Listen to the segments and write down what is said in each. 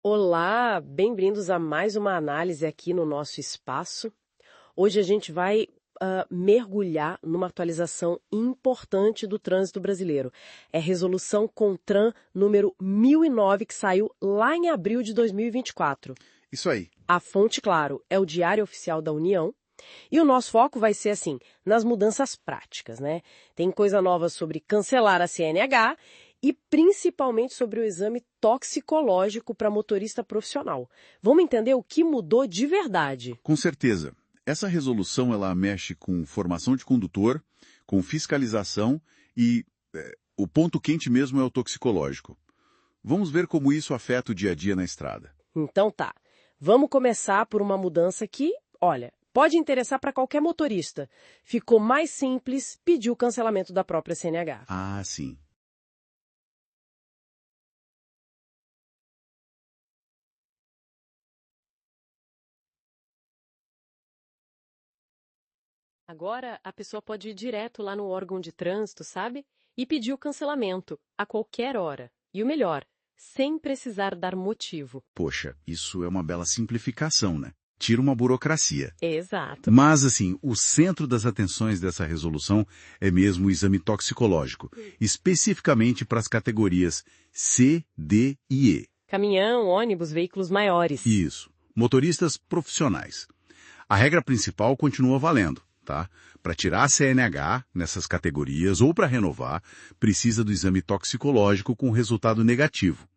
Olá, bem-vindos a mais uma análise aqui no nosso espaço. Hoje a gente vai mergulhar numa atualização importante do trânsito brasileiro. É a Resolução CONTRAN número 1009, que saiu lá em abril de 2024. Isso aí. A fonte, claro, é o Diário Oficial da União. E o nosso foco vai ser, assim, nas mudanças práticas, né? Tem coisa nova sobre cancelar a CNH e principalmente sobre o exame toxicológico para motorista profissional. Vamos entender o que mudou de verdade. Com certeza. Essa resolução ela mexe com formação de condutor, com fiscalização e o ponto quente mesmo é o toxicológico. Vamos ver como isso afeta o dia a dia na estrada. Então tá, vamos começar por uma mudança que, olha, pode interessar para qualquer motorista. Ficou mais simples pedir o cancelamento da própria CNH. Ah, sim. Agora, a pessoa pode ir direto lá no órgão de trânsito, sabe? E pedir o cancelamento, a qualquer hora. E o melhor, sem precisar dar motivo. Poxa, isso é uma bela simplificação, né? Tira uma burocracia. Exato. Mas, assim, o centro das atenções dessa resolução é mesmo o exame toxicológico, especificamente para as categorias C, D e E. Caminhão, ônibus, veículos maiores. Isso. Motoristas profissionais. A regra principal continua valendo, tá? Para tirar a CNH nessas categorias ou para renovar, precisa do exame toxicológico com resultado negativo.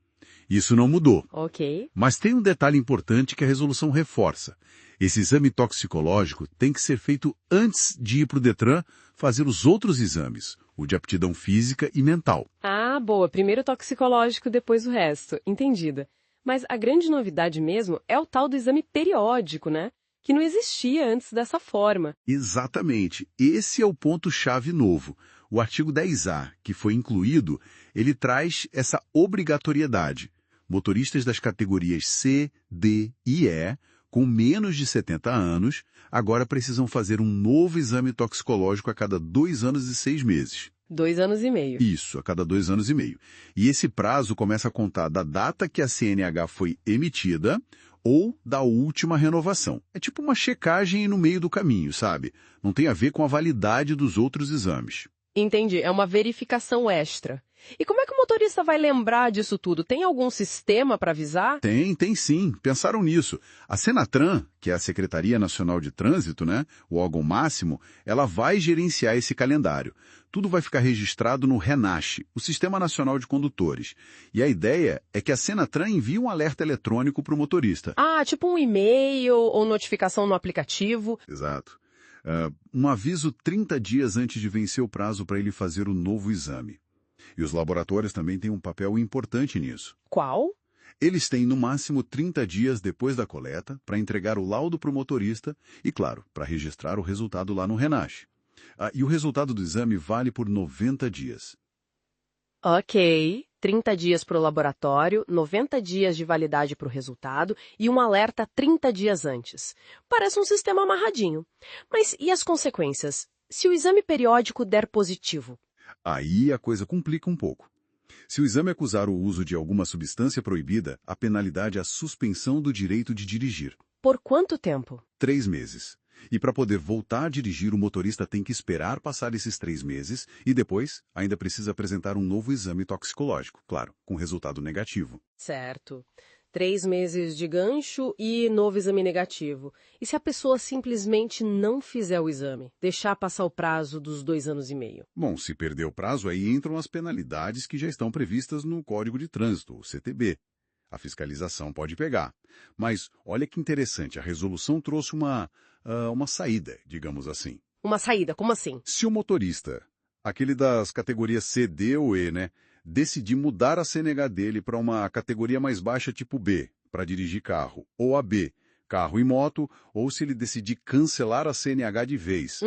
Isso não mudou. Ok. Mas tem um detalhe importante que a resolução reforça. Esse exame toxicológico tem que ser feito antes de ir para o Detran fazer os outros exames, o de aptidão física e mental. Ah, boa. Primeiro o toxicológico, depois o resto. Entendida. Mas a grande novidade mesmo é o tal do exame periódico, né? Que não existia antes dessa forma. Exatamente. Esse é o ponto-chave novo. O artigo 10A, que foi incluído, ele traz essa obrigatoriedade. Motoristas das categorias C, D e E, com menos de 70 anos, agora precisam fazer um novo exame toxicológico a cada 2 anos e 6 meses. 2 anos e meio. Isso, a cada 2 anos e meio. E esse prazo começa a contar da data que a CNH foi emitida ou da última renovação. É tipo uma checagem no meio do caminho, sabe? Não tem a ver com a validade dos outros exames. Entendi. É uma verificação extra. E como é que o motorista vai lembrar disso tudo? Tem algum sistema para avisar? Tem sim. Pensaram nisso. A Senatran, que é a Secretaria Nacional de Trânsito, né, o órgão máximo, ela vai gerenciar esse calendário. Tudo vai ficar registrado no RENACH, o Sistema Nacional de Condutores. E a ideia é que a Senatran envie um alerta eletrônico para o motorista. Ah, tipo um e-mail ou notificação no aplicativo. Exato. Um aviso 30 dias antes de vencer o prazo para ele fazer o novo exame. E os laboratórios também têm um papel importante nisso. Qual? Eles têm no máximo 30 dias depois da coleta para entregar o laudo para o motorista e, claro, para registrar o resultado lá no RENACH. E o resultado do exame vale por 90 dias. Ok. 30 dias para o laboratório, 90 dias de validade para o resultado e um alerta 30 dias antes. Parece um sistema amarradinho. Mas e as consequências? Se o exame periódico der positivo? Aí a coisa complica um pouco. Se o exame acusar o uso de alguma substância proibida, a penalidade é a suspensão do direito de dirigir. Por quanto tempo? 3 meses. E para poder voltar a dirigir, o motorista tem que esperar passar esses 3 meses e depois ainda precisa apresentar um novo exame toxicológico, claro, com resultado negativo. Certo. 3 meses de gancho e novo exame negativo. E se a pessoa simplesmente não fizer o exame? Deixar passar o prazo dos 2 anos e meio? Bom, se perder o prazo, aí entram as penalidades que já estão previstas no Código de Trânsito, o CTB. A fiscalização pode pegar. Mas olha que interessante, a resolução trouxe uma saída, digamos assim. Uma saída, como assim? Se o motorista, aquele das categorias C, D ou E, né, decidir mudar a CNH dele para uma categoria mais baixa tipo B, para dirigir carro, ou a B, carro e moto, ou se ele decidir cancelar a CNH de vez,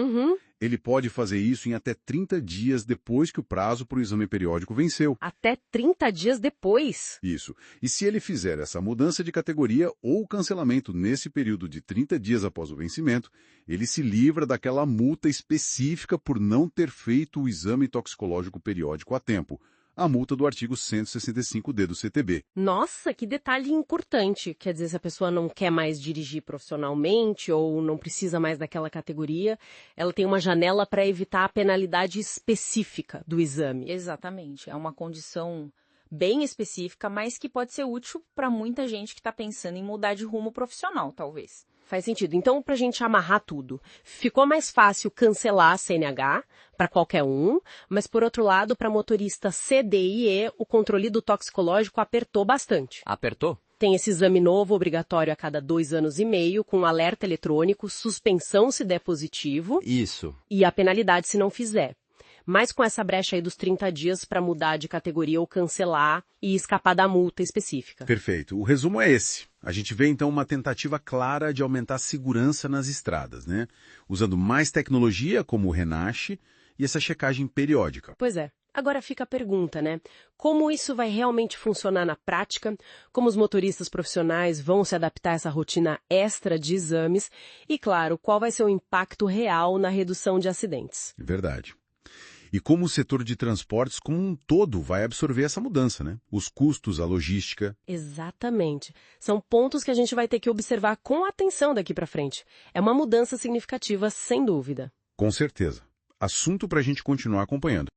ele pode fazer isso em até 30 dias depois que o prazo para o exame periódico venceu. Até 30 dias depois? Isso. E se ele fizer essa mudança de categoria ou cancelamento nesse período de 30 dias após o vencimento, ele se livra daquela multa específica por não ter feito o exame toxicológico periódico a tempo. a multa do artigo 165D do CTB. Nossa, que detalhe importante. Quer dizer, se a pessoa não quer mais dirigir profissionalmente ou não precisa mais daquela categoria, ela tem uma janela para evitar a penalidade específica do exame. Exatamente. É uma condição bem específica, mas que pode ser útil para muita gente que está pensando em mudar de rumo profissional, talvez. Faz sentido. Então, para a gente amarrar tudo, ficou mais fácil cancelar a CNH para qualquer um, mas, por outro lado, para motorista C, D e E, o controle do toxicológico apertou bastante. Apertou? Tem esse exame novo, obrigatório a cada 2 anos e meio, com alerta eletrônico, suspensão se der positivo. Isso. E a penalidade se não fizer. Mas com essa brecha aí dos 30 dias para mudar de categoria ou cancelar e escapar da multa específica. Perfeito. O resumo é esse. A gente vê, então, uma tentativa clara de aumentar a segurança nas estradas, né? Usando mais tecnologia, como o Renashe, e essa checagem periódica. Pois é. Agora fica a pergunta, né? Como isso vai realmente funcionar na prática? Como os motoristas profissionais vão se adaptar a essa rotina extra de exames? E, claro, qual vai ser o impacto real na redução de acidentes? Verdade. E como o setor de transportes como um todo vai absorver essa mudança, né? Os custos, a logística. Exatamente. São pontos que a gente vai ter que observar com atenção daqui para frente. É uma mudança significativa, sem dúvida. Com certeza. Assunto para a gente continuar acompanhando.